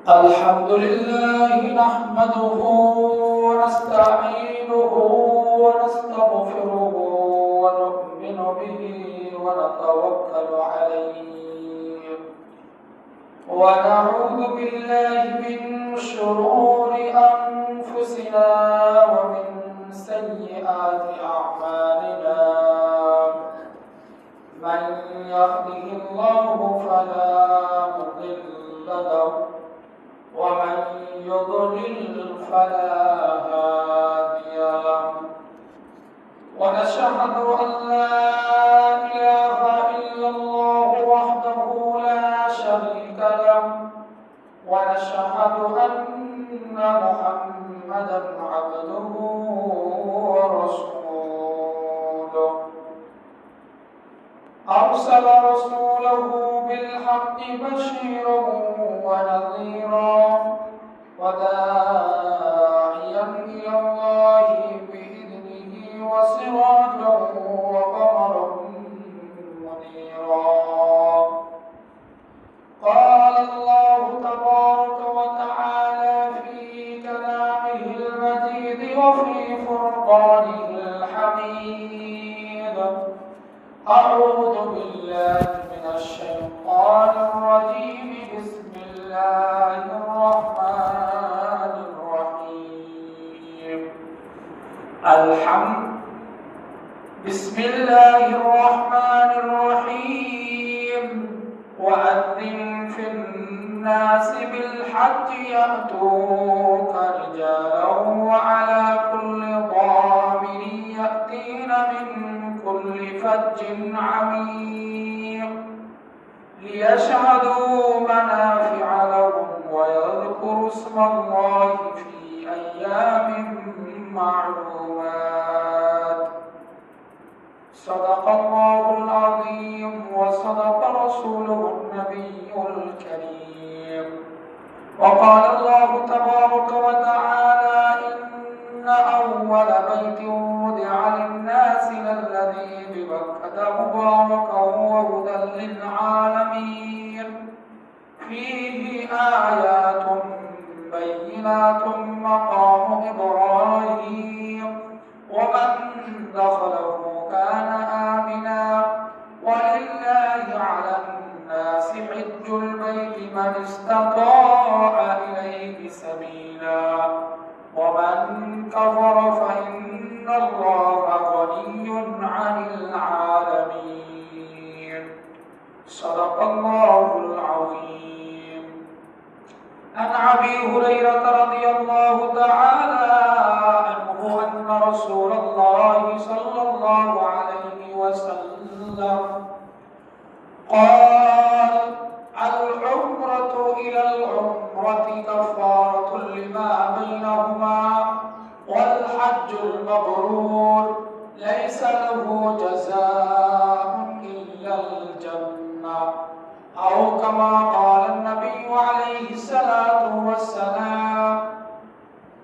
الحمد لله نحمده ونستعينه ونستغفره ونؤمن به ونتوكل عليه ونعوذ بالله من شرور أنفسنا ومن سيئات أعمالنا من يهده الله فلا مضل له ومن يضلل فلا هادي له ونشهد أن لا إله إلا الله وحده لا شريك له ونشهد أن محمدا عبده ورسوله أرسل رسوله بالحق بشيرا ونذيرا وداعيا إلى الله بإذنه وسراجا وقمرا منيرا قال الله تبارك وتعالى في كلامه المجيد وفي فرقانه الحميد أعوذ بالله من الشيطان الرجيم بسم الله الرحمن الرحيم بسم الله الرحمن الرحيم وأذن في الناس بالحج يأتوك رجالا وعلى كل ضامر يأتين من كل فج عميق ليشهدوا منافع لهم ويذكروا اسم الله في أيام معلومات صدق الله العظيم وصدق رسوله النبي الكريم وقال الله تبارك وتعالى إن أول بيت وضع للناس للذي ببكة مباركا وهدى للعالمين فيه آيات بينات مقام إبراهيم ومن دخله كان آمنا ولله على الناس حج البيت من استطاع إليه سبيلا ومن كفر فإن الله غني عن العالمين صدق الله العظيم عن أبي هريرة رضي الله تعالى عنه أن رسول الله صلى الله عليه وسلم قال العمرة إلى العمرة كفارة لما بينهما والحج المبرور ليس له جزاء إلا الجنة أو كما قال النبي عليه الصلاة والسلام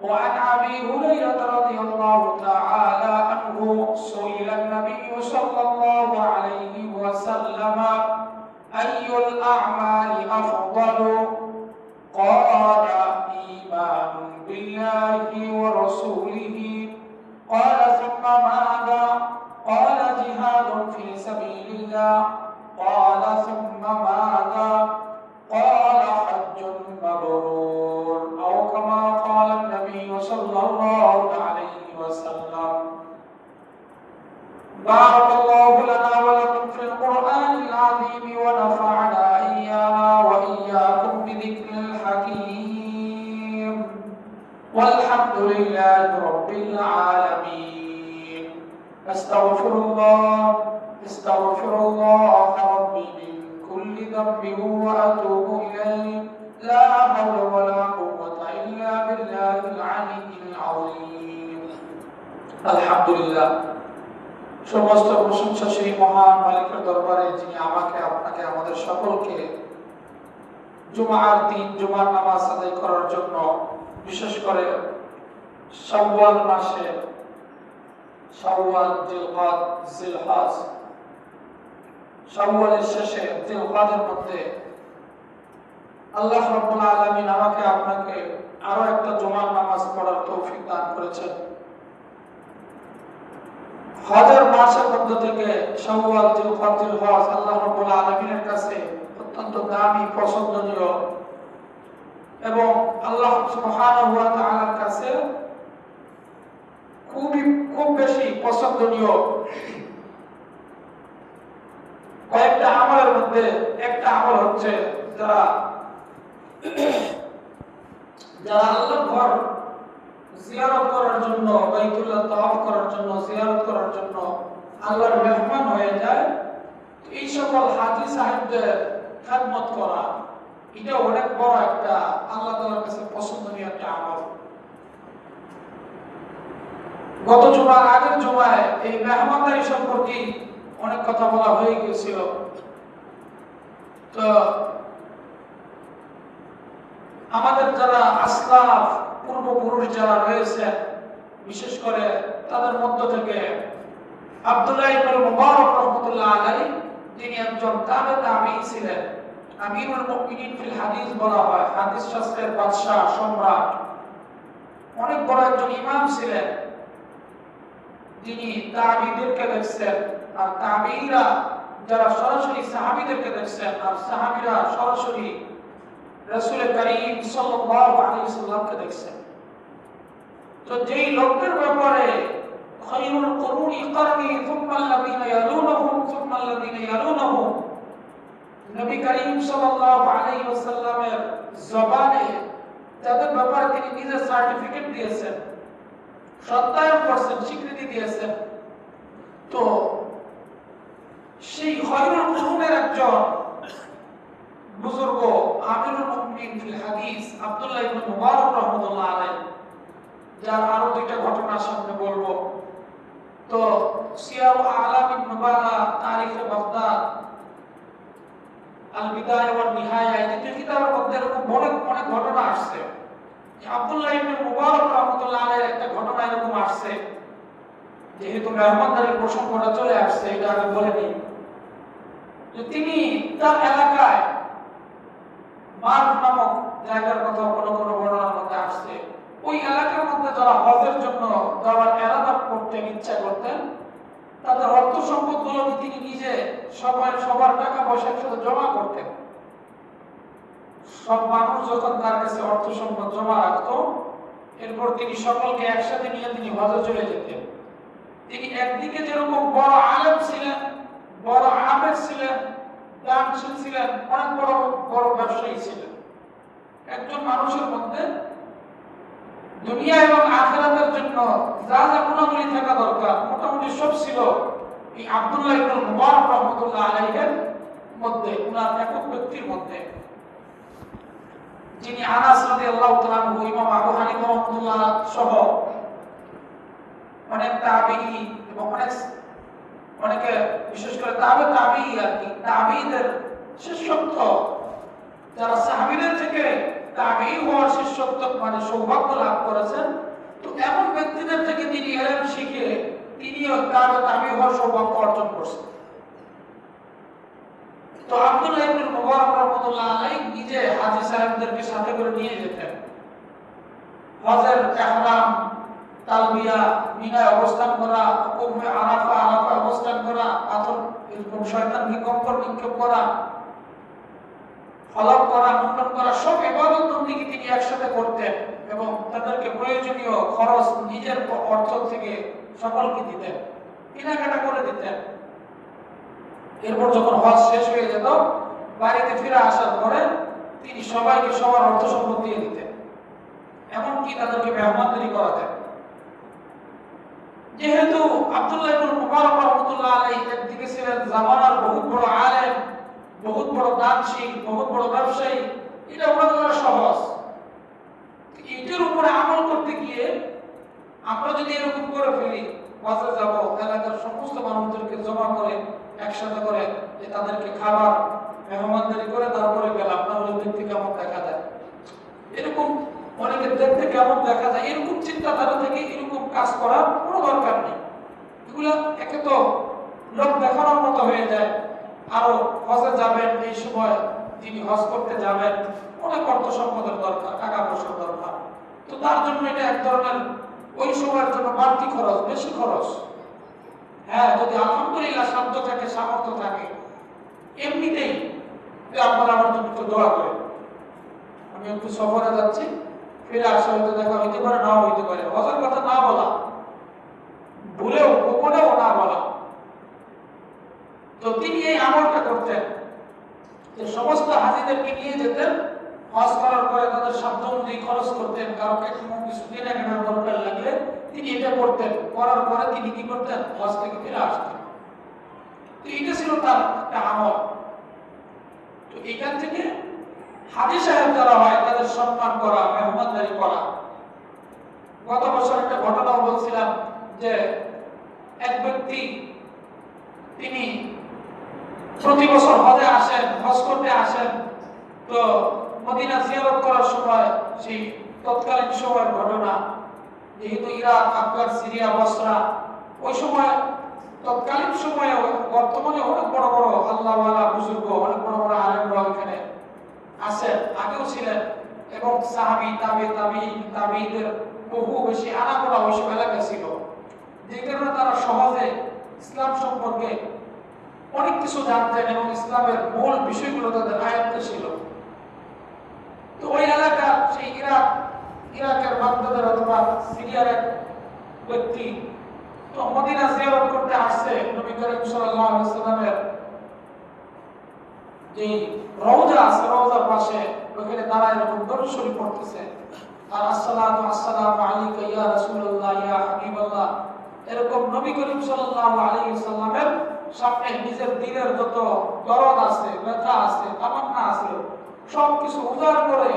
وعن أبي هريرة رضي الله تعالى عنه سئل النبي صلى الله عليه وسلم أي الأعمال أفضل قال إيمان بالله ورسوله قال ثم ماذا قال جهاد في سبيل الله قال ثم ماذا قال حج مبرور أو كما قال النبي صلى الله عليه وسلم بارك الله لنا ولكم في القرآن العظيم ونفعنا إيانا وإياكم بذكر الحكيم والحمد لله رب العالمين أستغفر الله ربي من كل ذنب وأتوب إليه لا حول ولا قوة إلا بالله العلي العظيم الحمد لله সমস্ত প্রশংসা সেই মহান মালিকের দরবারে যিনি আমাকে আপনাকে আমাদের সকলকে জুমার দিন জুমার নামাজ আদায় করার জন্য বিশেষ করে শাওয়াল মাসে শাওয়াল জিলকাদ জিলহজ শাওয়ালের শেষে জিলকাদের মধ্যে আল্লাহ রাব্বুল আলামিন আমাকে আপনাকে আরো একটা জুমার নামাজ পড়ার তৌফিক দান করেছেন। হজের মাসের মধ্য থেকে শাওয়াল, জিলকদ, জিলহজ আল্লাহ রাব্বুল আলামিনের কাছে অত্যন্ত দামি, পছন্দনীয় এবং আল্লাহ সুবহানাহু ওয়া তাআলার কাছে খুব বেশি পছন্দনীয় কয়েকটা আমলের মধ্যে একটা আমল হচ্ছে যারা আল্লাহর ঘর জিয়ারত করার জন্য, বাইতুল্লাহ তাওয়াফ করার জন্য, জিয়ারত করার জন্য আল্লাহর মেহমান হয়ে যায়, এই সকল হাজী সাহেবদের খেদমত করা এটা অনেক বড় একটা আল্লাহ তাআলার কাছে পছন্দনীয় একটা আমল। গত জুমার আগের জুমায় এই মেহমানদারি সম্পর্কে অনেক কথা বলা হয়ে গিয়েছিল। তো আমাদের যারা আসলাফ, পূর্বপুরুষ যারা রয়েছে, বিশেষ করে তাদের মধ্য থেকে আব্দুল্লাহ ইবনে মুবারক রাহমাতুল্লাহ আলাইহি, তিনি একজন তাবেঈ ছিলেন। আমিরুল মুমিনিন ফিল হাদিস বলা হয়, হাদিস শাস্ত্রের বাদশা, সম্রাট, অনেক বড় একজন ইমাম ছিলেন। যিনি তাবেঈদেরকে দেখছেন, আর তাবেঈরা যারা সরাসরি সাহাবীদেরকে দেখছেন, আর সাহাবীরা সরাসরি রাসূল করিম সাল্লাল্লাহু আলাইহি ওয়াসাল্লামকে দেখছেন। তো যেই লোকদের ব্যাপারে খায়রুল কুরুনি করনি সুম্মা আল্লাযীনা ইয়ালুনহুম সুম্মা আল্লাযীনা ইয়ালুনহুম, নবী করিম সাল্লাল্লাহু আলাইহি ওয়াসাল্লামের জবানে তাদের ব্যাপারে তিনি নিজে সার্টিফিকেট দিয়েছেন, সত্যায়ন করছেন, স্বীকৃতি দিয়েছেন। তো সেই খায়রুল কুরুনের একজন বুজুর্গ আমিরুল মুমিনিন ফিল হাদিস আব্দুল্লাহ ইবনে মুবারক রাহমাতুল্লাহ আলাইহি, যার আরো দুইটা ঘটনা সামনে বলবো। তো সিয়ার আলামিন নুবালা, তারিখে বাগদাদ, আল বিদায়া ওয়ান নিহায়া, এই দুই কিতাবের মধ্যে এরকম অনেক ঘটনা আসছে। আব্দুল্লাহ ইবনে মুবারক রাহমাতুল্লাহ আলাইহির একটা ঘটনা এরকম আসছে, যেহেতু মেহমানদারির প্রসঙ্গটা চলে আসছে, এটা আগে বলে নিই যে তিনি তার এলাকায় মার্গ নামক জায়গার কথা কোনো বর্ণনার মধ্যে আসছে, ওই এলাকার মধ্যে যারা হজের জন্য যাওয়ার এরাদা করতেন, ইচ্ছা করতেন, তাদের অর্থ সম্পদগুলোকে তিনি নিজে সবার টাকা পয়সা একসাথে জমা করতেন। সব মানুষ যখন তার কাছে অর্থ সম্পদ জমা রাখতো, এরপর তিনি সকলকে একসাথে নিয়ে তিনি হজে চলে যেতেন। তিনি একদিকে যেরকম বড় আলেম ছিলেন, বড় আবেদ ছিলেন, দানশীল ছিলেন, অনেক বড় ব্যবসায়ী ছিলেন। একজন মানুষের মধ্যে দুনিয়া এবং আখিরাতের জন্য যা যা গুণাবলী থাকা দরকার মোটামুটি সব ছিল এই আব্দুল্লাহ ইবনে মুবারক রাহমাতুল্লাহ আলাইহির মধ্যে, উনার একক ব্যক্তির মধ্যে, যিনি আনাস রাদিয়াল্লাহু তাআলা আনহু, ইমাম আবু হানিফা রাহমাতুল্লাহ সহ অনেক তাবেঈ এবং অনেকে বিশেষ করে তাবেঈ আর কি, তাবেঈদের শিষ্যত্ব, যারা সাহাবীদের থেকে তাবেঈ হওয়ার শিষ্যত্ব মানে সৌভাগ্য লাভ করেছেন, তো এমন ব্যক্তিদের থেকে তিনি ইলম শিখে তিনিও তাবেঈ হওয়ার সৌভাগ্য অর্জন করছেন। তো আব্দুল্লাহ ইবনে মুবারক রাহমাতুল্লাহ আলাইহি নিজে হাজী সাহেবদেরকে সাথে করে নিয়ে যেতেন। হজের ইহরাম, তালবিয়া, মিনায় অবস্থান করা, কুফে আরাফা অবস্থান করা, পাথর এরকম শয়তানকে কঙ্কর নিক্ষেপ করা, হলক করা, মুন্ডন করা, সব ইবাদত বন্দেগী তিনি একসাথে করতেন এবং তাদেরকে প্রয়োজনীয় খরচ নিজের অর্থ থেকে সকলকে দিতেন, কেনাকাটা করে দিতেন। এরপর যখন হজ শেষ হয়ে যেত, বাড়িতে ফিরে আসার পরে তিনি সবাইকে সবার অর্থ সম্পদ দিয়ে দিতেন, এমনকি তাদেরকে মেহমানদারি করাতেন। যেহেতু আব্দুল্লাহ ইবনে মুবারক রাহমাতুল্লাহ আলাইহি একদিকে ছিলেন জামানার বহুত বড় আলেম, বহুত বড় দানশীল, বহুত বড় ব্যবসায়ী, এটা ওনার জন্য সহজ। এটার উপরে আমল করতে গিয়ে আমরা যদি এরকম করে ফেলি, হজে যাব, এলাকার সমস্ত মানুষদেরকে জমা করে একসাথে করে যে তাদেরকে খাবার মেহমানদারি করে তারপরে গেলাম, তাহলে দেখতে কেমন দেখা যায়, এরকম অনেকে দেখতে কেমন দেখা যায়, এরকম চিন্তাধারা থেকে এরকম কাজ করার কোনো দরকার নেই। এগুলো একে তো লোক দেখানোর মতো হয়ে যায়। আরো হজে যাবেন, এই সময় যিনি হজ করতে যাবেন অনেক অর্থ সম্পদের দরকার, টাকা পয়সার দরকার। তো তার জন্য এটা এক ধরনের ওই সময়ের জন্য বাড়তি খরচ, বেশি খরচ। হ্যাঁ, যদি আলহামদুলিল্লাহ সাধ্য থাকে, সামর্থ্য থাকে, এমনিতেই আপনারা আমার জন্য একটু দোয়া করেন। আমি একটু সফরে যাচ্ছি, ফিরে আসা হইতে দেখা হইতে পারে, নাও হইতে পারে। হজের কথা না বলা, ভুলেও গোপনেও না বলা। তো তিনি এই আমলটা করতেন যে সমস্ত হাজিদেরকে নিয়ে যেতেন, হজ করার পরে তাদের সাধ্য অনুযায়ী খরচ করতেন। কাউকে কিছু কেনাকাটার দরকার লাগলে তিনি এটা করতেন, করার পরে তিনি কি করতেন, হজ থেকে ফিরে আসতেন। তো এটা ছিল তার একটা আমল। তো এখান থেকে হাজী সাহেব যারা হয় তাদের সম্মান করা, মেহমানদারি করা। গত বছর একটা ঘটনা বলছিলাম যে এক ব্যক্তি তিনি প্রতি বছর হজে আসেন, হজ করতে আসেন। তো মদিনা জিয়ারত করার সময় সেই তৎকালীন সময়ের ঘটনা, যেহেতু ইরাক, আফগান, সিরিয়া, বসরা, ওই সময় তৎকালীন সময়ে বর্তমানে অনেক বড় বড় আল্লাহওয়ালা বুজুর্গ, অনেক বড় বড় আলেমরা ওইখানে আছেন, আগেও ছিলেন। এবং সাহাবী, তাবিঈদের বহু বেশি আনাগোনা ওইসব এলাকায় ছিল, যে কারণে তারা সহজে ইসলাম সম্পর্কে অনেক কিছু জানতেন এবং ইসলামের মূল বিষয়গুলো তাদের আয়ত্তে ছিল। তো ওই এলাকা সেই ইরাকের বাগদাদের অথবা সিরিয়ার এক ব্যক্তি তো মদিনা জিয়ারত করতে আসছে। নবী করিম সাল্লাল্লাহু আলাইহি ওয়াসাল্লামের যে রওজা আছে, রওজার পাশে ওখানে দাঁড়ায় এরকম দরুদ শরীফ পড়তেছে, আর আসসালাতু আসসালামু আলাইকা ইয়া রাসূলুল্লাহ ইয়া হাবিবাল্লাহ, এরকম নবী করিম সাল্লাল্লাহু আলাইহি ওয়াসাল্লামের সামনে নিজের দিলের যত দরদ আছে, ব্যথা আছে, তামান্না আছে, সবকিছু উজাড় করে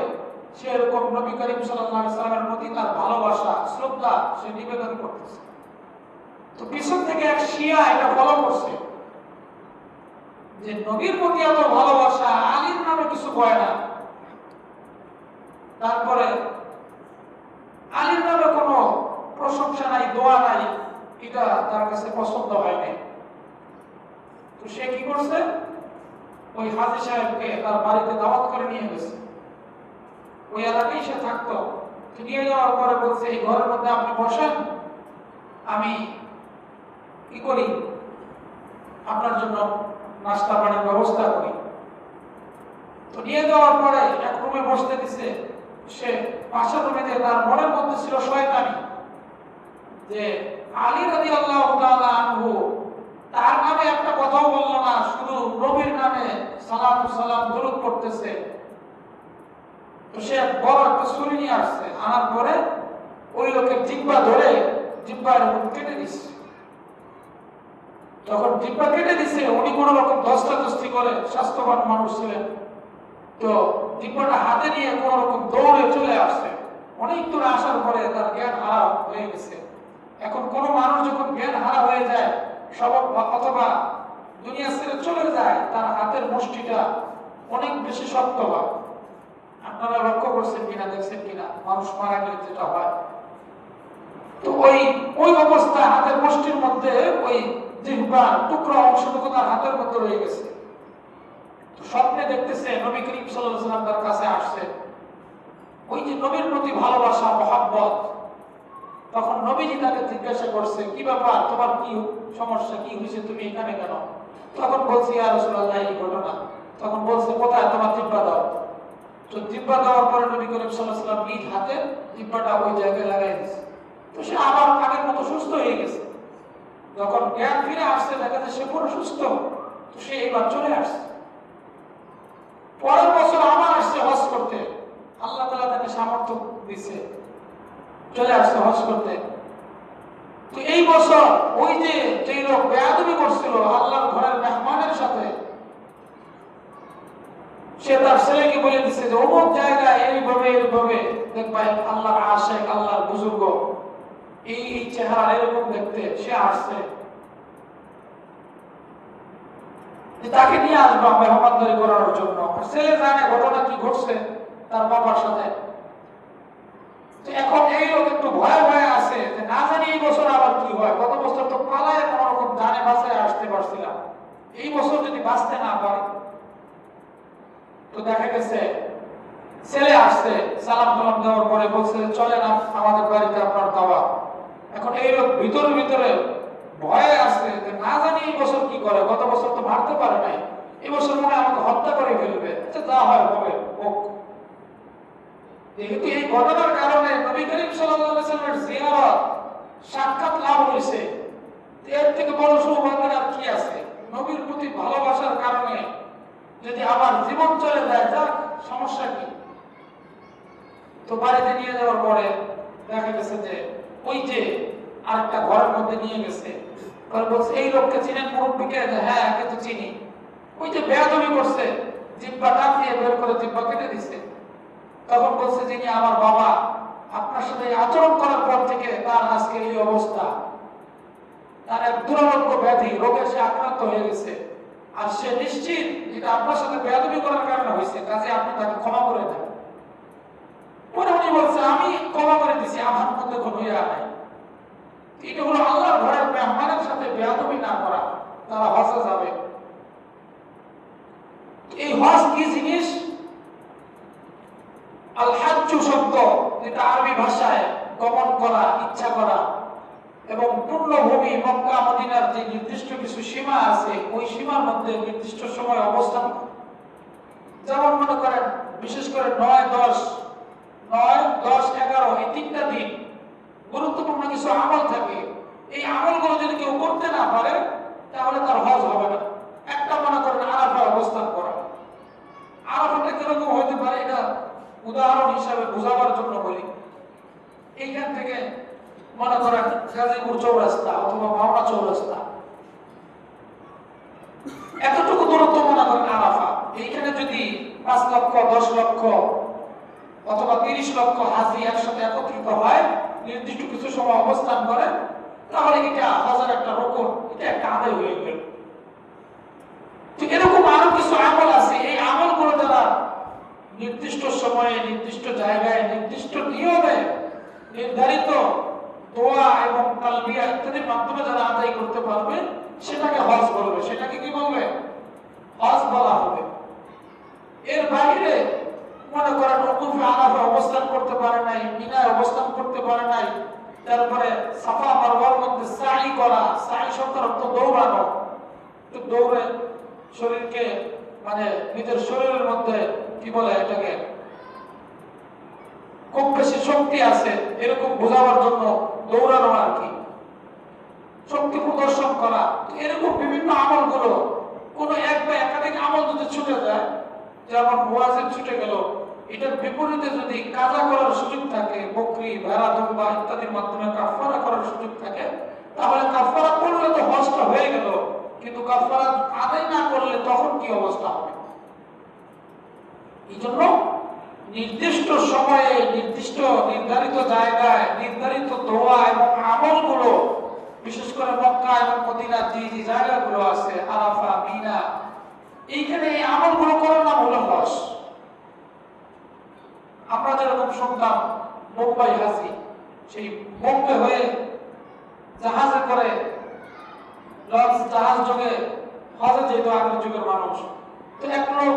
সে এরকম নবী করিম সাল্লাল্লাহু আলাইহি ওয়াসাল্লামের প্রতি তার ভালোবাসা, শ্রদ্ধা সে নিবেদন করতেছে। তো পিছন থেকে এক শিয়া এটা ফলো করছে যে নবীর প্রতি এত ভালোবাসা, আলীর নামে কিছু কয় না, তারপরে আলীর নামে কোনো প্রশংসা নাই, দোয়া নাই, এটা তার কাছে পছন্দ হয় নাই। তো সে কি করছে, ওই হাজী সাহেবকে তার বাড়িতে দাওয়াত করে নিয়ে গেছে। ওই এলাকায় সে থাকতো। নিয়ে যাওয়ার পরে বলছে, এই ঘরের মধ্যে আপনি বসেন, আমি কি করি, আপনার জন্য নাস্তা পানির ব্যবস্থা করি। তো নিয়ে যাওয়ার পরে এক রুমে বসতে দিছে। সে পাশের রুমে যে তার মনের মধ্যে ছিল শয়তানি, যে আলী রাদিয়াল্লাহু তাআলা আনহু তার নামে একটা কথাও বললো না, শুধু নবীর নামে সালাতু সালাম দরুদ পড়তেছে। তো সে বড় একটা ছুরি নিয়ে আসছে, আনার পরে ওই লোকের জিহ্বা ধরে জিহ্বার কেটে দিচ্ছে। যখন জিহ্বা কেটে দিচ্ছে, উনি কোন রকম ধস্তাধস্তি করে, স্বাস্থ্যবান মানুষ ছিলেন, তো জিহ্বাটা হাতে নিয়ে কোন রকম দৌড়ে চলে আসছে। অনেক দূর আসার পরে তার জ্ঞান হারা হয়ে গেছে। এখন কোন মানুষ যখন জ্ঞান হারা হয়ে যায়, অথবা দুনিয়া ছেড়ে চলে যায়, তার হাতের মুষ্টিটা অনেক বেশি শক্ত হয়। আপনারা লক্ষ্য করছেন কিনা, দেখছেন কিনা, মানুষ মারা গেলে যেটা হয়। তো ওই অবস্থায় হাতের মুষ্টির মধ্যে ওই জিহ্বার টুকরা অংশটুকু তার হাতের মধ্যে রয়ে গেছে। তো স্বপ্নে দেখতেছে নবী করিম সাল্লাল্লাহু আলাইহি ওয়াসাল্লাম তার কাছে আসছে। ওই যে নবীর প্রতি ভালোবাসা, মহব্বত, তখন নবীজি তাকে জিজ্ঞাসা করছে, কি ব্যাপার, তোমার কি সমস্যা, কি হয়েছে, তুমি এখানে কেন? তখন বলছে, ইয়া রাসূলুল্লাহ, এই ঘটনা। তখন বলছে, কোথায় তোমার জিহ্বা দাও। তো জিহ্বা দেওয়ার পরে নবী করিম সাল্লাল্লাহু আলাইহি ওয়াসাল্লাম নিজ হাতে জিহ্বাটা ওই জায়গায় লাগাই দিয়েছে। তো সে আবার আগের মতো সুস্থ হয়ে গেছে। যখন জ্ঞান ফিরে আসছে, দেখা যায় সে পুরো সুস্থ। তো সে এবার চলে আসছে। পরের বছর আবার আসছে হজ করতে, আল্লাহ তাআলা তাকে সামর্থ্য দিয়েছে, চলে আসছে হজ করতে। তো এই বছর ওই যে লোক বেয়াদবি করছিল আল্লাহর ঘরের মেহমানের সাথে, সে তার ছেলেকে বলে দিচ্ছে যে অমুক জায়গায় এইভাবে দেখবা আল্লাহর আশিক, আল্লাহর বুজুর্গ, এই চেহারা এরকম দেখতে, সে আসছে, তাকে নিয়ে আসবা মেহমানদারি করার জন্য। ছেলে জানে ঘটনা কি ঘটছে তার বাবার সাথে। এখন এই লোক একটু ভয়ে ভয়ে আছে যে না জানি এই বছর আবার কি হয়। গত বছর তো পালায় কোন রকম জানে বাঁচায় আসতে পারছিলাম, এই বছর যদি বাঁচতে না পারে। তো দেখা গেছে ছেলে আসছে, সালাম কালাম দেওয়ার পরে বলছে চলেন আমাদের বাড়িতে আপনার দাওয়া। এখন এই লোক ভিতরে ভিতরে ভয়ে আসছে যে না জানি এই বছর কি করে, গত বছর তো মারতে পারে নাই, এই বছর মনে হয় আমাকে হত্যা করে ফেলবে। আচ্ছা যা হয় হবে হোক। যেহেতু এই ঘটনার কারণে নবী করিম সাল্লাল্লাহু আলাইহি ওয়াসাল্লামের জিয়ারত সাক্ষাৎ লাভ হয়েছে, এর থেকে বড় সৌভাগ্যের আর কি আছে? নবীর প্রতি ভালোবাসার কারণে যদি আমার জীবন চলে যায়, যাক সমস্যা কি? তো বাড়িতে নিয়ে যাওয়ার পরে দেখা গেছে যে ওই যে আরেকটা ঘরের মধ্যে নিয়ে গেছে, বলছে এই লোককে চিনেন মুরব্বীকে? হ্যাঁ একে তো চিনি। ওই যে বেয়াদবি করছে, জিব্বা টান দিয়ে বের করে জিব্বা কেটে দিছে। তখন বলছে যিনি আমার বাবা, আপনার সাথে আচরণ করার পর থেকে তার আজকে এই অবস্থা, তার এক দুরারোগ্য ব্যাধি রোগে সে আক্রান্ত হয়ে গেছে, আর সে নিশ্চিত এটা আপনার সাথে বেয়াদবি করার কারণে হয়েছে, কাজে আপনি তাকে ক্ষমা করে দেন। পরে উনি বলছে আমি ক্ষমা করে দিছি, আমার মধ্যে কোনো ইয়া নাই। এটা হলো আল্লাহর ঘরের মেহমানের সাথে বেয়াদবি না করা, তারা হজে যাবে। এই হজ কি জিনিস? আল হাজ্জু শব্দ, যেটা আরবি ভাষায় গমন করা, ইচ্ছা করা, এবং পূর্ণভূমি মক্কা মদিনার যে নির্দিষ্ট কিছু সীমা আছে, ওই সীমার মধ্যে নির্দিষ্ট সময় অবস্থান। যেমন মনে করেন বিশেষ করে 9, 10, 11 এই 3টা দিন গুরুত্বপূর্ণ কিছু আমল থাকে। এই আমলগুলো যদি কেউ করতে না পারে তাহলে তার হজ হবে না। একটা মনে করেন আরাফায় অবস্থান করা। আরাফাটা কিরকম হতে পারে এটা উদাহরণ হিসাবে বোঝাবার জন্য বলি। এইখান থেকে মনে করেন গাজীপুর চৌরাস্তা অথবা মাওনা চৌরাস্তা, এতটুকু দূরত্ব মনে করেন আরাফা। এইখানে যদি 5 লক্ষ, 10 লক্ষ অথবা 30 লক্ষ হাজি একসাথে একত্রিত হয়, নির্দিষ্ট কিছু সময় অবস্থান করে, তাহলে এটা হজের একটা রকম, এটা একটা আদায় হয়ে গেল। ঠিক এরকম আরো কিছু আমল আছে। এই আমলগুলো যারা নির্দিষ্ট সময়ে, নির্দিষ্ট জায়গায়, নির্দিষ্ট নিয়মে, নির্ধারিত দোয়া এবং তালবিয়া ইত্যাদির মাধ্যমে যারা আদায় করতে পারবে, সেটাকে হজ বলবে। সেটাকে কি বলবে? হজ বলা হবে। এর বাইরে মনে করেন ওকুফে আরাফা অবস্থান করতে পারে নাই, মিনায় অবস্থান করতে পারে নাই, তারপরে সাফা মারওয়ার মধ্যে সাই করা, সাই শব্দের অর্থ দৌড়ানো, একটু দৌড়ে শরীরকে মানে নিজের শরীরের মধ্যে কি বলে এটাকে, খুব বেশি শক্তি আছে এরকম বোঝাবার জন্য দৌড়ানো আর কি, শক্তি প্রদর্শন করা। এরকম বিভিন্ন আমলগুলো কোন এক বা একাধিক আমল যদি ছুটে যায়, যেমন ওয়াজিব ছুটে গেল, এটার বিপরীতে যদি কাজা করার সুযোগ থাকে, বকরি, ভেড়া, দুম্বা ইত্যাদির মাধ্যমে কাফারা করার সুযোগ থাকে, তাহলে কাফারা করলে তো হজটা হয়ে গেল, কিন্তু কাফারা আদায় না করলে তখন কি অবস্থা হবে? এই জন্য নির্দিষ্ট সময়ে, নির্দিষ্ট নির্ধারিত জায়গায়, নির্ধারিত দোয়া এবং আমলগুলো, বিশেষ করে মক্কা এবং মদিনার যে যে জায়গাগুলো আছে, আরাফা, মিনা, এইখানে এই আমলগুলো করার নাম হলো হজ। আমরা যেরকম শুনতাম বোম্বাই হাজি, সেই বোম্বে হয়ে জাহাজে করে, লঞ্চ জাহাজ যোগে হজে যেত আগের যুগের মানুষ। তো এক লোক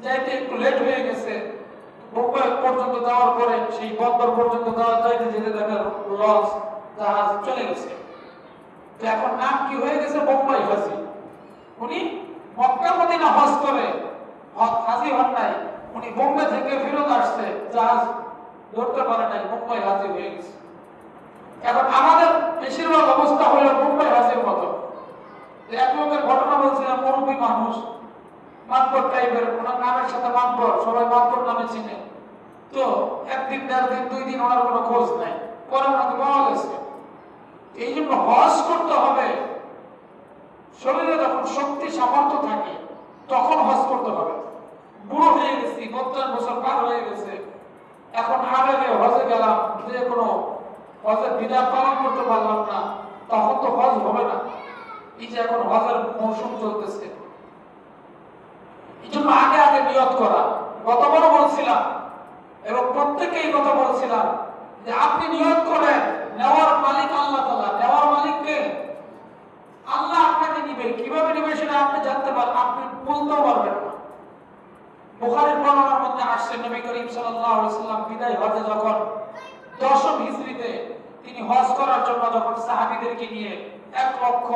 যাইতে একটু লেট হয়ে গেছে, বোম্বাই পর্যন্ত যাওয়ার পরে সেই বন্দর পর্যন্ত যাইতে যেতে দেখা লঞ্চ জাহাজ চলে গেছে। তো এখন নাম কি হয়ে গেছে? বোম্বাই হাজি। উনি মক্কা মদিনা হজ করে হাজি হন নাই, উনি বোম্বে থেকে ফেরত আসছে, জাহাজ ধরতে পারে নাই, বোম্বাই হাজি হয়ে গেছে। এখন আমাদের বেশিরভাগ অবস্থা হলো বোম্বাই হাজির মতো। এক লোকের ঘটনা বলছিলাম, মুরব্বী মানুষ, মাতবর টাইপের, ওনার নামের সাথে মাতবর, সবাই মাতবর নামে চিনে। তো একদিন, 1.5 দিন, 2 দিন ওনার কোনো খোঁজ নাই, পরে ওনাকে পাওয়া গেছে। এই জন্য হজ করতে হবে, শরীরে যখন শক্তি সামর্থ্য থাকে তখন হজ করতে হবে। বুড়ো হয়ে গেছি, 50 বছর পার হয়ে গেছে, এখন আগে হজে গেলাম, যে কোনো হজের বিধান পালন করতে পারলাম না, তখন তো হজ হবে না। এই যে এখন হজের মৌসুম চলতেছে, এই জন্য আগে আগে নিয়ত করা। গতবারও বলছিলাম এবং প্রত্যেকেই কথা বলছিলাম যে আপনি নিয়ত করেন, নেওয়ার মালিক আল্লাহ তাআলা। নেওয়ার মালিককে আল্লাহ আপনাকে নিবে, কিভাবে নিবে সেটা আপনি জানতে পারবেন, আপনি বলতেও পারবেন না। বুখারীর বর্ণনার মধ্যে আসছে নবী করিম সাল্লাল্লাহু আলাইহি সাল্লাম বিদায় হজে যখন 10ম হিজরিতে তিনি হজ করার জন্য যখন সাহাবীদেরকে নিয়ে 1 লক্ষ,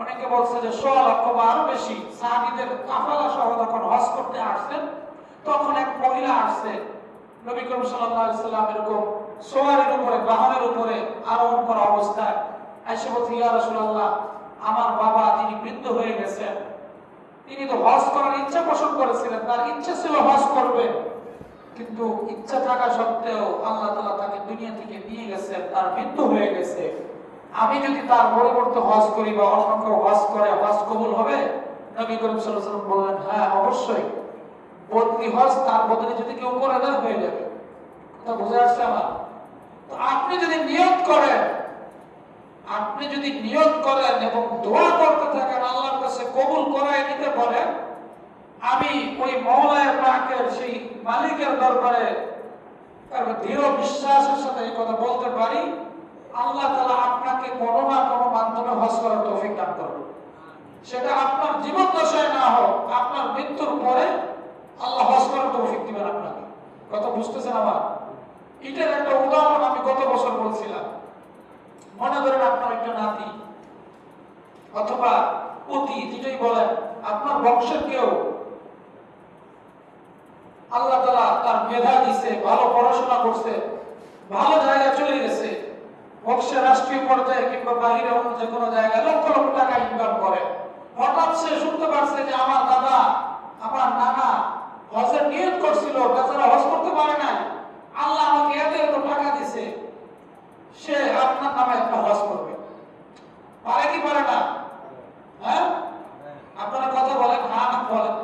অনেকে বলছে যে 16 লক্ষ বা আরো বেশি সাহাবীদের কাফেলা সহ যখন হজ করতে আসছেন, তখন এক মহিলা আসছে নবী করিম সাল্লাল্লাহু আলাইহি সাল্লাম এরকম সোয়ারের উপরে, বাহনের উপরে আরোহণ করা অবস্থায় এসে বলছে, ইয়া রাসূলুল্লাহ, আমার বাবা তিনি বৃদ্ধ হয়ে গেছেন, তিনি তো হজ করার ইচ্ছা পোষণ করেছিলেন, তার ইচ্ছা ছিল হজ করবে, কিন্তু ইচ্ছা থাকা সত্ত্বেও আল্লাহ তাআলা তাকে দুনিয়া থেকে নিয়ে গেছেন, তার মৃত্যু হয়ে গেছে। আমি যদি তার পরিবর্তে হজ করি বা অন্য কেউ হজ করে, হজ কবুল হবে? নবী করিম সাল্লাল্লাহু আলাইহি ওয়াসাল্লাম বললেন, হ্যাঁ অবশ্যই, বদলি হজ তার বদলে যদি কেউ করে দেয় হয়ে যাবে। কথা বুঝে আসছে আমার? তো আপনি যদি নিয়ত করেন এবং দোয়া করতে থাকেন, আল্লাহর কাছে কবুল করায় নিতে পারেন, আমি ওই মাওলায়ে পাকের সেই মালিকের দরবারে দৃঢ় বিশ্বাসের সাথে এই কথা বলতে পারি, আল্লাহ তাআলা আপনাকে কোনো না কোনো মাধ্যমে হজ করার তৌফিক দান করবেন। সেটা আপনার জীবন দশায় না হোক, আপনার মৃত্যুর পরে আল্লাহ হজ করার তৌফিক দিবেন আপনাকে। কথা বুঝতেছেন আমার? এটার একটা উদাহরণ আমি গত বছর বলছিলাম। মনে করেন আপনার একটা নাতি অথবা পুতি, যেটাই বলেন, আপনার বংশের কেউ, আল্লাহ তাআলা তার মেধা দিয়েছে, ভালো পড়াশোনা করছে, ভালো জায়গায় চলে গেছে, বংশের রাষ্ট্রীয় পর্যায়ে কিংবা বাহিরে অন্য যে কোনো জায়গায় লক্ষ লক্ষ টাকা ইনকাম করে। হঠাৎ সে শুনতে পারছে যে আমার দাদা, আমার নানা হজের নিয়ত করছিল, বেচারা হজ করতে পারে নাই, আল্লাহ আমাকে এত এত টাকা দিছে, সে আপনার নামে একটা হজ করবে। পারে কি পারে না? হ্যাঁ, আপনারা কথা বলেন, হ্যাঁ না বলেন,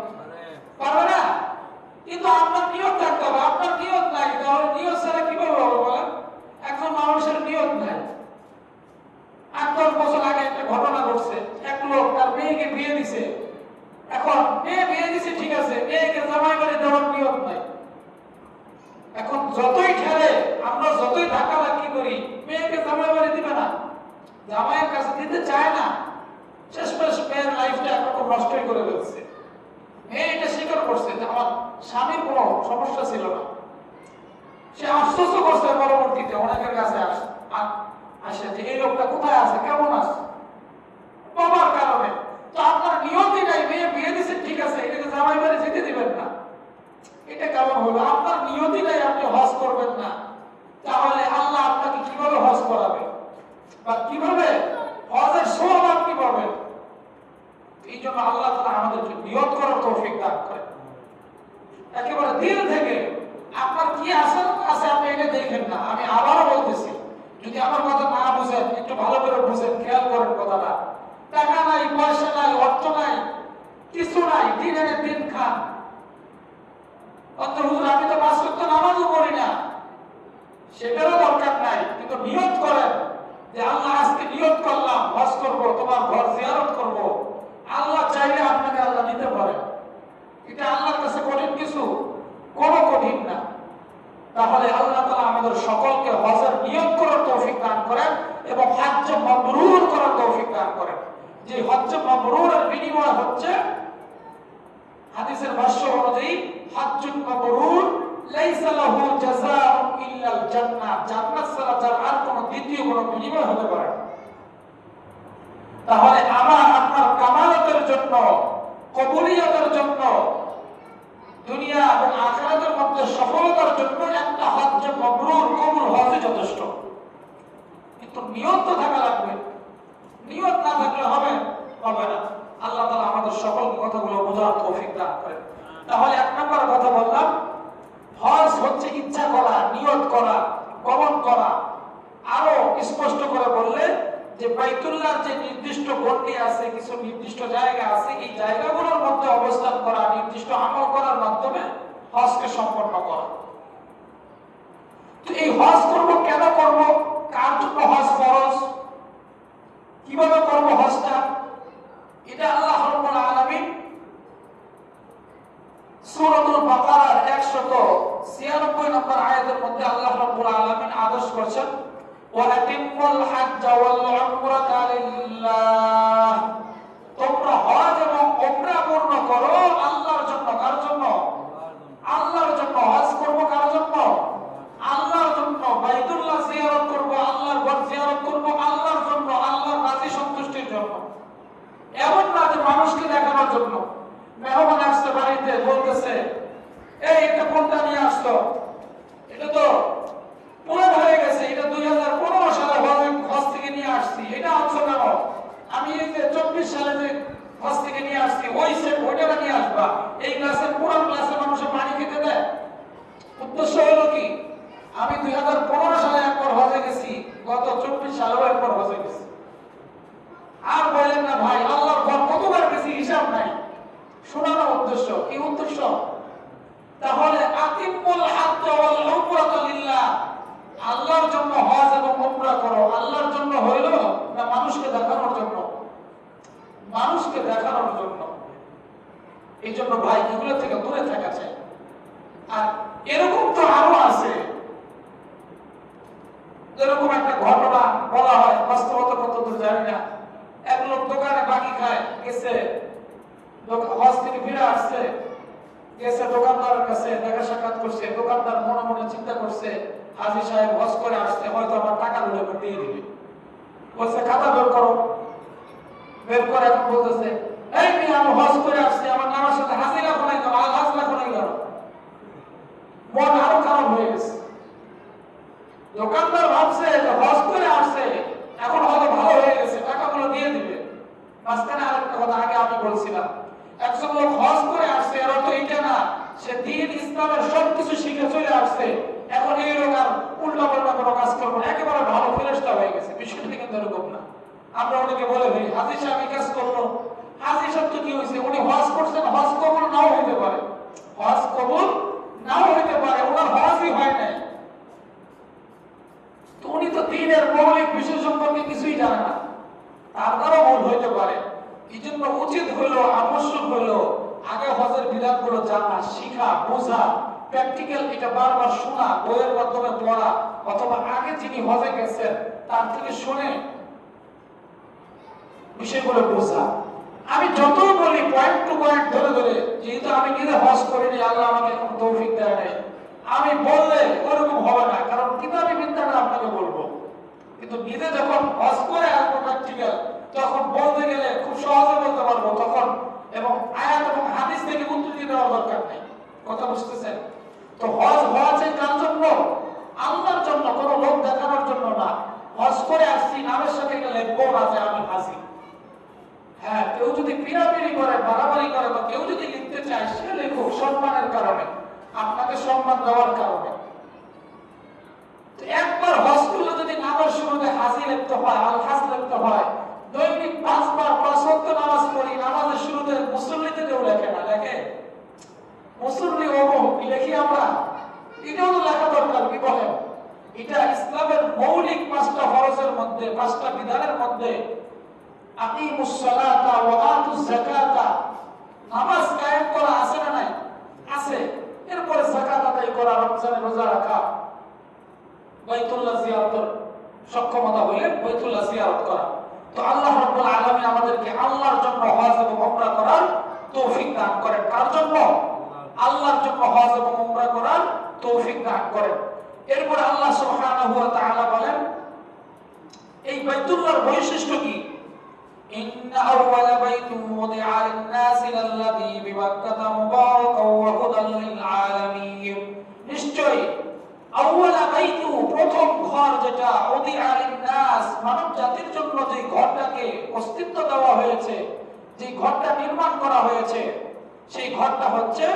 পারবে না? কিন্তু আপনার নিয়ত থাকতে হবে। আপনার নিয়ত নাই, তাহলে নিয়ত ছাড়া কিভাবে হবে বলেন? একজন মানুষের নিয়ত নাই। 8-10 বছর আগে একটা ঘটনা ঘটছে, এক লোক তার মেয়েকে বিয়ে দিছে। এখন মেয়ে বিয়ে দিছে, ঠিক আছে, মেয়েকে জামাই বাড়ি দেওয়ার নিয়ত নাই। এখন যতই ঠেলে, আমরা যতই ধাক্কাধাক্কি করি, মেয়েকে জামাই বাড়ি দিবে না, জামাইয়ের কাছে দিতে চায় না। শেষমেশ মেয়ের লাইফটা একরকম নষ্টই করে ফেলছে। মেয়ে এটা স্বীকার করছে যে আমার স্বামীর কোনো সমস্যা ছিল না। সে আশ্চর্য করছে, পরবর্তীতে অনেকের কাছে আসে যে এই লোকটা কোথায় আছে, কেমন আছে, বাবার কারণে। তো আপনার নিয়তই নাই, মেয়ে বিয়ে দিচ্ছে, ঠিক আছে, এটাকে জামাই বাড়ি যেতে দিবেন না, এটা কেমন হলো? আপনার নিয়তই নাই, আপনি হজ করবেন না, তাহলে আল্লাহ আপনাকে কিভাবে হজ করাবে বা কিভাবে হজের সওয়াব আপনি পাবেন? এই জন্য আল্লাহ তাআলা আমাদেরকে নিয়ত করার তৌফিক দান করেন। একেবারে দিল থেকে আপনার কি আছে আপনি এটা দেখেন না। আমি আবারও বলতেছি, যদি আমার কথা না বুঝেন, একটু ভালো করে বুঝেন, খেয়াল করেন কথাটা। টাকা নাই, পয়সা নাই, অর্থ নাই, কিছু নাই, দিন এনে দিন খান, অন্তত হুজুর আমি তো 5 ওয়াক্ত নামাজও পড়ি না, সেটারও দরকার নাই। কিন্তু নিয়ত করেন যে আল্লাহ আজকে নিয়ত করলাম হজ করব, তোমার ঘর জিয়ারত করব। আল্লাহ চাইলে আপনাকে আল্লাহ নিতে পারেন। এটা আল্লাহর কাছে কঠিন কিছু, কোনো কঠিন না। তাহলে আল্লাহ তাআলা আমাদের সকলকে হজের নিয়ত করার তৌফিক দান করেন এবং হজ্জ মাবরুর করার তৌফিক দান করেন। যে হজ্জ মাবরুরের বিনিময় হচ্ছে হাদিসের ভাষ্য অনুযায়ী, হজ্জুন মাবরুর লাইসা লাহু জাযাউন ইল্লাল জান্নাহ, জান্নাত ছাড়া যার আর কোনো দ্বিতীয় কোনো বিনিময় হতে পারে না। তাহলে আমার আপনার কামালাতের জন্য, কবুলিয়তের জন্য, দুনিয়া এবং আখিরাতের মধ্যে সফলতার জন্য একটা হজ্জ মাবরুর, কবুল হজই যথেষ্ট। কিন্তু নিয়ত তো থাকা লাগবে। নিয়ত না থাকলে হবে না। আল্লাহ তাআলা আমাদের সকল কথাগুলো বোঝার তৌফিক দান করেন। তাহলে 1 নম্বর কথা বললাম, হজ হচ্ছে ইচ্ছা করা, নিয়ত করা, গমন করা। আরো স্পষ্ট করে বললে যে বাইতুল্লাহর যে নির্দিষ্ট গণ্ডি আছে, কিছু নির্দিষ্ট জায়গা আছে, এই জায়গাগুলোর মধ্যে অবস্থান করা, নির্দিষ্ট আমল করার মাধ্যমে হজকে সম্পন্ন করা। তো এই হজ করব, কেন করব, কার জন্য হজ ফরজ, কিভাবে করব হজটা, এটা আল্লাহ রাব্বুল আলামিন সূরাতুল বাকারার 196 নম্বর আয়াতের মধ্যে আল্লাহ রাব্বুল আলামিন আদেশ করেছেন, ওয়াতিমুল হজ্জ ওয়াল উমরাতা লিল্লাহ, তোমরা হজ এবং উমরা পূর্ণ করো আল্লাহর জন্য। কার জন্য? বলতেছে, এই এটা কোনটা নিয়ে আসতো, এটা তো পুরান হয়ে গেছে, এটা 2015 সালে হজ থেকে নিয়ে আসছি, এটা আনছো কেন? আমি এই যে 24 সালে যে হজ থেকে নিয়ে আসছি ওই সেট ওইটা নিয়ে আসবা। এই গ্লাসের পুরান গ্লাসে মানুষের পানি খেতে দেয়? উদ্দেশ্য হলো কি, আমি 2015 সালে একবার হজে গেছি, গত 24 সালেও একবার হজে গেছি। আর বলেন না ভাই আল্লাহর ঘর কতবার গেছি হিসাব নাই। শোনানো উদ্দেশ্য কি? উদ্দেশ্য তাহলে আতিমুল হাজ্জ ওয়াল উমরাতা লিল্লাহ, আল্লাহর জন্য হজ এবং উমরা করো। আল্লাহর জন্য হইল না মানুষকে দেখানোর জন্য? মানুষকে দেখানোর জন্য। এই জন্য ভাই এগুলো থেকে দূরে থাকা চাই। আর এরকম তো আরো আছে, এরকম একটা ঘটনা বলা হয়, বাস্তবতা কতদূর জানি না। এক লোক দোকানে বাকি খায় গেছে, হজ থেকে ফিরে আসছে, গেছে দোকানদারের কাছে দেখা সাক্ষাৎ করছে। দোকানদার মনে মনে চিন্তা করছে, হাজী সাহেব হজ করে আসছে, হয়তো আমার টাকা গুলো দিয়ে দিবে। বলছে খাতা বের করো। বের করে এখন বলতেছে, এই মেয়ে আমি হজ করে আসছি, আমার নামের সাথে হাজিরা খোলাই দাও, হাজরা খোলাই দাও। মন আরো খারাপ হয়ে গেছে। দোকানদার ভাবছে যে হজ করে আসছে, এখন হয়তো ভালো হয়ে গেছে, টাকাগুলো দিয়ে দিবে। মাঝখানে আরেকটা কথা আগে আমি বলছিলাম, একজন লোক হজ করে আসছে, এর অর্থ এটা না সে দ্বীন ইসলামের সবকিছু শিখে চলে আসছে, এখন এই লোক আর উল্টা পাল্টা কোনো কাজ করবো না, একেবারে ভালো ফেরেশতা হয়ে গেছে। বিষয়টা কিন্তু এরকম না। আমরা অনেকে বলে ভাই হাজী সাহেব এই কাজ করলো, হাজী সাহেব তো কি হয়েছে, উনি হজ করছেন, হজ কবুল নাও হইতে পারে, হজ কবুল নাও হইতে পারে, ওনার হজই হয় নাই। তো উনি তো দ্বীনের মৌলিক বিষয় সম্পর্কে কিছুই জানে না, তারপরও ভুল হইতে পারে। এই জন্য উচিত হইলো, আবশ্যক হইলো আগে হজের বিধানগুলো জানা, শিখা, বোঝা, প্র্যাকটিক্যাল এটা বারবার শোনা, বইয়ের মাধ্যমে পড়া, অথবা আগে যিনি হজে গেছেন তার থেকে শুনে বিষয়গুলো বোঝা। আমি যতই বলি পয়েন্ট টু পয়েন্ট ধরে ধরে, যেহেতু আমি নিজে হজ করিনি, আল্লাহ আমাকে এখন তৌফিক দেয় নাই, আমি বললে ওরকম হবে না, কারণ কিতাবী বিদ্যাটা আপনাকে বলবো। কিন্তু নিজে যখন হজ করে আসবো প্র্যাকটিক্যাল, তখন বলতে গেলে খুব সহজে বলতে পারবো তখন, এবং আয়াত এবং হাদিস থেকে উদ্ধৃতি দেওয়ার দরকার নেই। কথা বুঝতেছেন? তো হজ হওয়া চাই কার জন্য? আল্লাহর জন্য, কোনো লোক দেখানোর জন্য না। হজ করে আসছি নামের সাথে গেলে বোন আছে আমি হাসি। হ্যাঁ, কেউ যদি পিড়াপিড়ি করে, বাড়াবাড়ি করে, বা কেউ যদি লিখতে চায়, সে লিখুক সম্মানের কারণে, আপনাকে সম্মান দেওয়ার কারণে। একবার হজ করলে যদি নামের শুরুতে হাসি লিখতে হয়, আল হাস লিখতে হয়, দৈনিক 5 বার 5 ওয়াক্ত নামাজ পড়ি, নামাজের শুরুতে মুসল্লিতে কেউ লেখে না, লেখে মুসল্লি অমুক লিখি আমরা, এটাও তো লেখা দরকার। কি বলেন? এটা ইসলামের মৌলিক 5টা ফরজের মধ্যে, 5টা বিধানের মধ্যে আকিমুস সালাতা ওয়া আতুজ যাকাতা, নামাজ কায়েম করা আছে না নাই? আছে। এরপরে যাকাত আদায় করা, রমজানে রোজা রাখা, বাইতুল্লাহ জিয়ারতের সক্ষমতা হলে বাইতুল্লাহ জিয়ারত করা। তো আল্লাহ রাব্বুল আলামিন আমাদেরকে আল্লাহর জন্য হজ এবং উমরা করার তৌফিক দান করেন। কার জন্য? আল্লাহর জন্য হজ এবং উমরা করার তৌফিক দান করেন। এরপর আল্লাহ সুবহানাহু ওয়া তাআলা বলেন, এই বাইতুল্লাহর বৈশিষ্ট্য কি? ইন্না আউওয়ালা বাইতুন ওয়াদিআ লিন-নাসি লাল্লাযী বিবাক্কাতা মুবারাকাও ওয়া হুদাল লিল আলামিন। নিশ্চয়ই আউওয়ালা বাইতু, প্রথম ঘর যেটা, ওদিআ লিন-নাস, মানব জাতির জন্য যে ঘরটাকে অস্তিত্ব দেওয়া হয়েছে, যে ঘরটা নির্মাণ করা হয়েছে, সেই ঘরটা হচ্ছে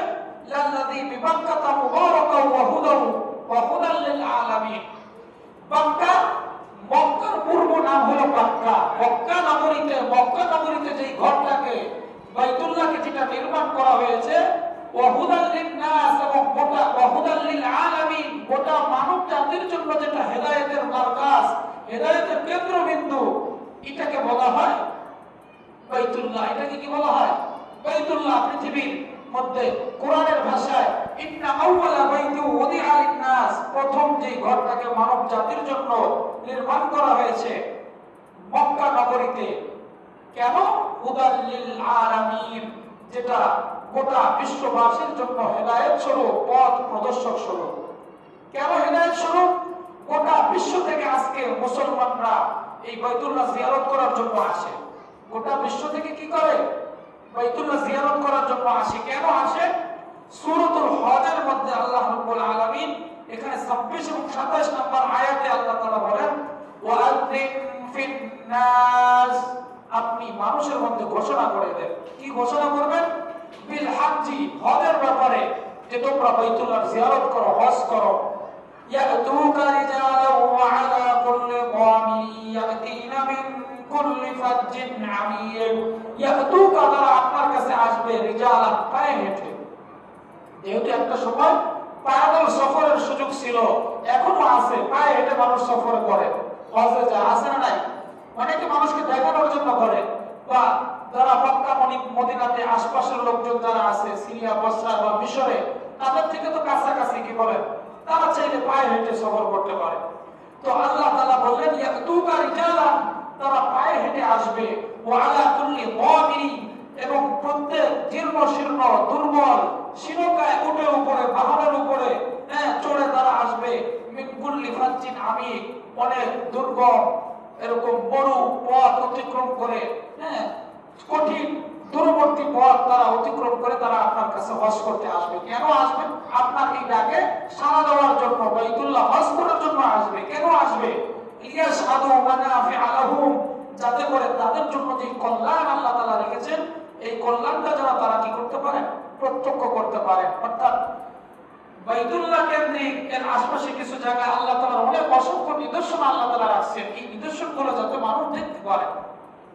লাল্লাযী বিবাক্কাতা মুবারাকাও ওয়া হুদাল লিল আলামিন। বাক্কা, মক্কার পূর্ব নাম হলো বাক্কা। মক্কা নগরীতে যে ঘরটাকে, বাইতুল্লাহকে যেটা নির্মাণ করা হয়েছে, ওয়া হুদাল লিন-নাস, এবং ওয়া হুদাল লিল আলামিন, গোটা মানব জাতির জন্য যেটা হেদায়েতের মারকাজ, হেদায়েতের কেন্দ্রবিন্দু, এটাকে বলা হয় বাইতুল্লাহ। এটাকে কি বলা হয়? বাইতুল্লাহ। পৃথিবীর মধ্যে কোরআনের ভাষায় ইন্না আউওয়ালা বাইতু ওদিআ লিন-নাস, প্রথম যে ঘরটাকে মানব জাতির জন্য নির্মাণ করা হয়েছে মক্কা নগরীতে। কেন? হুদাল লিল আলামিন, যেটা গোটা বিশ্ববাসীর জন্য হেদায়েত স্বরূপ, পথ প্রদর্শক স্বরূপ। কেন হেদায়েত স্বরূপ? গোটা বিশ্ব থেকে আজকে মুসলমানরা এই বাইতুল্লাহ জিয়ারত করার জন্য আসে। গোটা বিশ্ব থেকে কি করে? বাইতুল্লাহ জিয়ারত করার জন্য আসে। কেন আসে? মানুষের মধ্যে ঘোষণা করে দেন। কি ঘোষণা করবেন? বিল হাজ্জি, হজের ব্যাপারে, যে তোমরা বাইতুল্লাহর জিয়ারত করো, হজ করো। ইয়াতুকা রিজালাও ওয়া আলা কুল্লি দামিন ইয়াতিনা মিন কুল্লি ফাজ্জিন আমিয়্য। ইয়াতুকা, তারা আপনার কাছে আসবে, রিজালান, পায়ে হেঁটে। যেহেতু একটা সময় পায়দল সফরের সুযোগ ছিল, এখনো আছে, পায়ে হেঁটে মানুষ সফর করে, হজে যায়, আছে না নাই? অনেকে মানুষকে দেখানোর জন্য করে, বা যারা মক্কা মদিনাতে আশপাশের লোকজন যারা আছে, সিরিয়া, বসরা বা মিশরে, তাদের থেকে তো কাছাকাছি, কি বলেন, তারা চাইলে পায়ে হেঁটে সফর করতে পারে। তো আল্লাহ তাআলা বললেন ইয়াতুকা রিজালান, তারা পায়ে হেঁটে আসবে, ওয়া আলা কুল্লি দামিন, এবং প্রত্যেক জীর্ণ শীর্ণ দুর্বল শিরকায় উঠে উপরে, পাহাড়ের উপরে চড়ে তারা আসবে। মিন কুল্লি ফাজ্জিন আমিক, অনেক দুর্গম এরকম বড় পথ অতিক্রম করে, কঠিন দূরবর্তী পথ তারা অতিক্রম করে তারা আপনার কাছে হজ করতে আসবে। কেন আসবে? আপনার এই ডাকে সাড়া দেওয়ার জন্য, বাইতুল্লাহ হজ করার জন্য আসবে। কেন আসবে? লিয়াশহাদু মানাফিআ লাহুম, যাতে করে তাদের জন্য যে কল্যাণ আল্লাহ তাআলা রেখেছেন, এই কল্যাণটা যেন তারা কি করতে পারে? প্রত্যক্ষ করতে পারে। অর্থাৎ বাইতুল্লাহ কেন্দ্রিক এর আশপাশে কিছু জায়গায় আল্লাহ তাআলা অনেক অসংখ্য নিদর্শন আল্লাহ তাআলা রাখছেন, এই নিদর্শনগুলো যাতে মানুষ দেখতে পারে।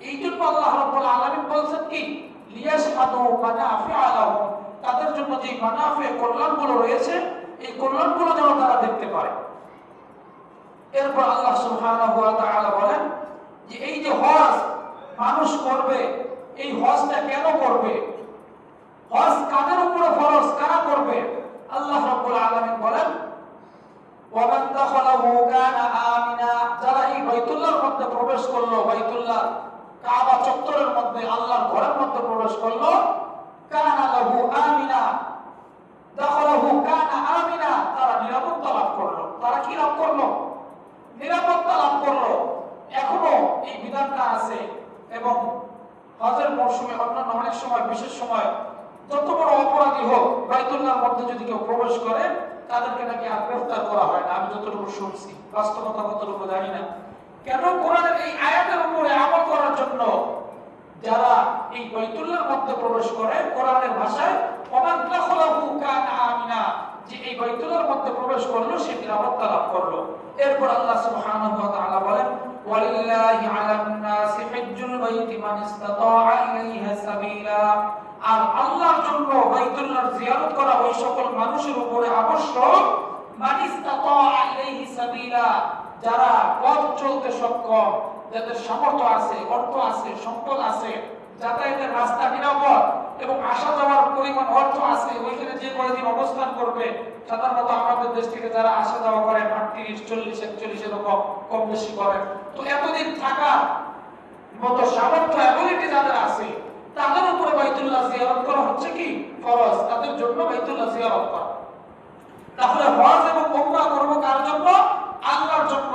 এই জন্য আল্লাহ রাব্বুল আলামিন বলছেন কি, লিয়াশহাদু মানাফিআ লাহুম, তাদের জন্য যে মানাফিআ কল্যাণগুলো রয়েছে, এই কল্যাণগুলো যেন তারা দেখতে পারে। এরপর আল্লাহ সুবহানাহু ওয়া তাআলা বলেন যে এই যে হজ মানুষ করবে, এই হজটা কেন করবে? হজ কাদের উপরে ফরজ, কারা করবে? আল্লাহ রাব্বুল আলামিন বলেন ওয়ামান দাখালাহু কানা আমিনা, যারা এই বাইতুল্লাহর মধ্যে প্রবেশ করলো, বাইতুল্লাহ কাবা চত্বরের মধ্যে, আল্লাহর ঘরের মধ্যে প্রবেশ করলো, কানা লাহু আমিনা, দাখালাহু কানা আমিনা, তারা নিরাপত্তা লাভ করলো। তারা কি লাভ করলো? নিরাপত্তা লাভ করলো। এখনো এই বিধানটা আছে, এবং হজের মৌসুমে অন্যান্য অনেক সময়, বিশেষ সময়, যত বড় অপরাধী হোক, বাইতুল্লাহর মধ্যে যদি কেউ প্রবেশ করে, তাদেরকে নাকি আর গ্রেফতার করা হয় না। আমি যতটুকু শুনছি, বাস্তবতা কতটুকু জানি না। কেন? কোরআনের এই আয়াতের উপরে আমল করার জন্য। যারা এই বাইতুল্লাহর মধ্যে প্রবেশ করে, কোরআনের ভাষায় ওমান দাখালাহু কানা আমিনা, যে এই বাইতুল্লাহর মধ্যে প্রবেশ করলো সে নিরাপত্তা লাভ করলো। এরপর আল্লাহ সুবহানাহু ওয়া তাআলা বলেন ওয়ালিল্লাহি আলান নাসি হিজ্জুল বাইতি মান ইসতাতাআ ইলাইহি সাবিলা, আর আল্লাহর জন্য বাইতুল্লাহর জিয়ারত করা ওই সকল মানুষের উপরে আবশ্যক, মান ইসতাতাআ ইলাইহি সাবিলা, যারা পথ চলতে সক্ষম, যাদের সামর্থ্য আছে, অর্থ আছে, সম্পদ আছে, যাতায়াতের রাস্তা নিরাপদ এবং আসা যাওয়ার পরিমাণ অর্থ আছে, ওইখানে যে কয়েকদিন অবস্থান করবে। সাধারণত আমাদের দেশ থেকে যারা আসা যাওয়া করেন 38, 40, 41 এরকম কম বেশি করেন, তো এতদিন থাকার মতো সামর্থ্য, অ্যাবিলিটি যাদের আছে, তাদের উপরে বাইতুল্লাহ জিয়ারত করা হচ্ছে কি ফরজ, তাদের জন্য বাইতুল্লাহ জিয়ারত করা। তাহলে হজ এবং উমরা করব কার জন্য? আল্লাহর জন্য।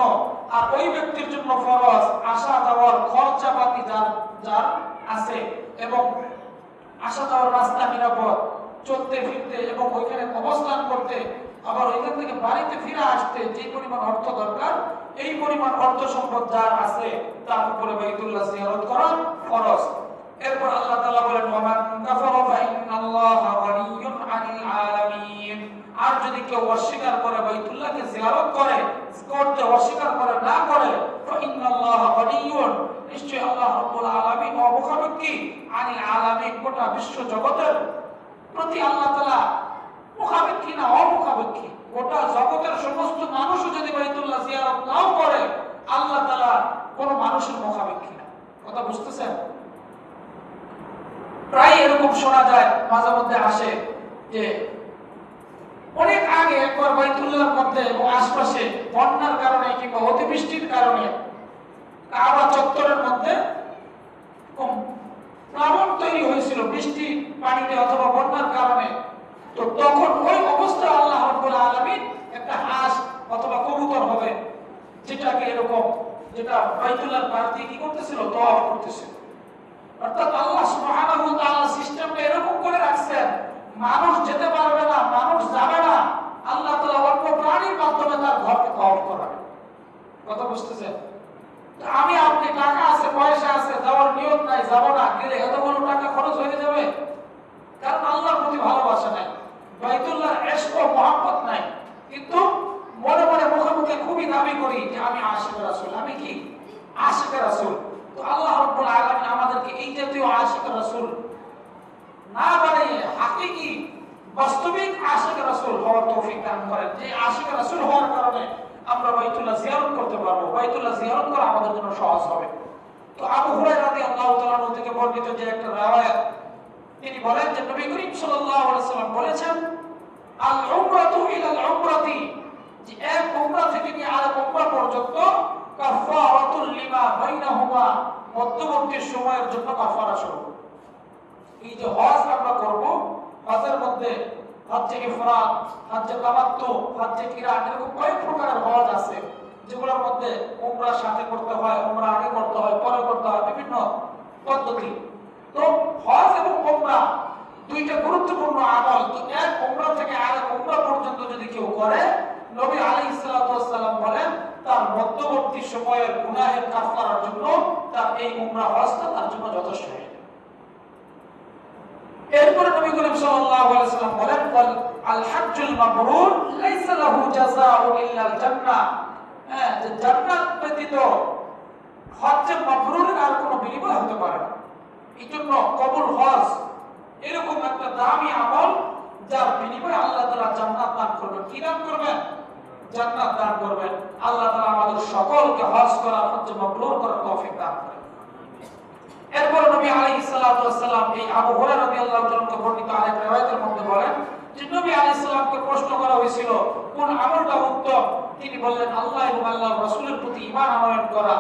আর ওই ব্যক্তির জন্য ফরজ আসা যাওয়ার খরচাপাতি যার আছে, এবং আসা যাওয়ার রাস্তা নিরাপদ, চলতে ফিরতে এবং ওইখানে অবস্থান করতে, আবার ওইখান থেকে বাড়িতে ফিরে আসতে যে পরিমাণ অর্থ দরকার, এই পরিমাণ অর্থ সম্পদ যার আছে, তার উপরে বাইতুল্লাহ জিয়ারত করা ফরজ। এরপর আল্লাহ তাআলা বলেন ওয়ামান কাফারা ফা ইন্নাল্লাহা গানিয়্যুন আনিল আলামিন, আর যদি কেউ অস্বীকার করে, বাইতুল্লাহকে জিয়ারত করে, করতে অস্বীকার করে, না করে, ফা ইন্নাল্লাহা গানিয়্যুন, নিশ্চয়ই আল্লাহ রাব্বুল আলামিন অমুখাপেক্ষী, আনিল আলামিন, গোটা বিশ্ব জগতের প্রতি আল্লাহ তাআলা মুখাপেক্ষী না, অমুখাপেক্ষী। গোটা জগতের সমস্ত মানুষও যদি বাইতুল্লাহ জিয়ারত নাও করে, আল্লাহ তাআলা কোনো মানুষের মুখাপেক্ষী না। কথা বুঝতেছেন? প্রায় এরকম শোনা যায়, মাঝে মধ্যে আসে যে অনেক আগে একবার বাইতুল্লাহর মধ্যে এবং আশপাশে বন্যার কারণে কিংবা অতিবৃষ্টির কারণে কাবা চত্বরের মধ্যে প্লাবন তৈরি হয়েছিল বৃষ্টি পানিতে অথবা বন্যার কারণে। তো তখন ওই অবস্থায় আল্লাহ রাব্বুল আলামিন একটা হাঁস অথবা কবুতর হবে, যেটাকে এরকম, যেটা বাইতুল্লাহর পাশ দিয়ে কি করতেছিল? তওয়াফ করতেছিল। অর্থাৎ আল্লাহ সুবহানাহু ওয়া তাআলা সিস্টেমটা এরকম করে রাখছেন, মানুষ যেতে পারবে না, মানুষ যাবে না, আল্লাহ তাআলা অন্য প্রাণীর মাধ্যমে তার ঘরকে তওয়াফ করাবে। কথা বুঝতেছেন? আমি আপনি টাকা আছে পয়সা আছে যাওয়ার নিয়ত নাই, যাব না, গেলে এতগুলো টাকা খরচ হয়ে যাবে, কারণ আল্লাহর প্রতি ভালোবাসা নাই, বাইতুল্লাহ ইশক ও মহব্বত নাই, কিন্তু মনে মনে মুখে মুখে খুবই দাবি করি যে আমি আশিক রাসূল, আমি কি আশিক রাসূল। তো আল্লাহ রাব্বুল আলামিন আমাদেরকে এই জাতীয় আশিক রাসূল না বানিয়ে হাকিকি বাস্তবিক আশিক রাসূল হওয়ার তৌফিক দান করেন, যে আশিক রাসূল হওয়ার কারণে আমরা বাইতুল্লাহ জিয়ারত করতে পারবো, বাইতুল্লাহ জিয়ারত করা আমাদের জন্য সহজ হবে। তো আবু হুরায়রা রাদিয়াল্লাহু তাআলা থেকে বর্ণিত যে একটা riwayat, তিনি বলেন যে নবী করিম সাল্লাল্লাহু আলাইহি ওয়াসাল্লাম বলেছেন, আল উমরাতু ইলাল উমরাতি, যে এক উমরা থেকে নিয়ে আরেক উমরা পর্যন্ত কাফারাতুল লিমা বাইনাহুমা, মধ্যবর্তী সময়ের জন্য কাফারা স্বরূপ। এই যে হজ আমরা করব, হজের মধ্যে হজ্জে ইফরাদ, হজ্জে তামাত্তু, হজ্জে কিরান, এরকম কয়েক প্রকারের হজ আছে, যেগুলোর মধ্যে উমরার সাথে করতে হয়, উমরা আগে করতে হয়, পরে করতে হয়, বিভিন্ন পদ্ধতি। তো হজ এবং উমরা দুইটা গুরুত্বপূর্ণ আমল। তো এক উমরা থেকে আরেক উমরা পর্যন্ত যদি কেউ করে, নবী আলাইহিস সালাতু ওয়াস সালাম বলেন তার মধ্যবর্তী সময়ের গুনাহের কাফারার জন্য তার এই উমরা হজটা তার জন্য যথেষ্ট হয়। এরপরে নবী করিম সাল্লাল্লাহু আলাইহি ওয়াসাল্লাম বলেন, আল হাজ্জুল মাবরুর লাইসা লাহু জাযাউন ইল্লাল জান্নাহ, যে জান্নাত ব্যতীত হজ্জে মাবরুরের আর কোনো বিনিময় হতে পারে না। এইজন্য কবুল হজ এরকম একটা দামি আমল, যার বিনিময়ে আল্লাহ তাআলা জান্নাত দান করবেন। কি দান করবেন? জান্নাত দান করবেন। আল্লাহ তাআলা আমাদের সকলকে হজ করা, হজ্জে মাবরুর করার তৌফিক দান করেন। এরপর নবী আলাইহিস সালাতু ওয়াস সালাম এই আবু হুরায়রা রাদিয়াল্লাহু তাআলা থেকে বর্ণিত আরেক riwayat-এর মধ্যে বলেন যে নবী আলাইহিস সালামকে প্রশ্ন করা হয়েছিল কোন আমলটা উত্তম, তিনি বললেন আল্লাহ এবং আল্লাহর রাসূলের প্রতি ঈমান আনয়ন করা।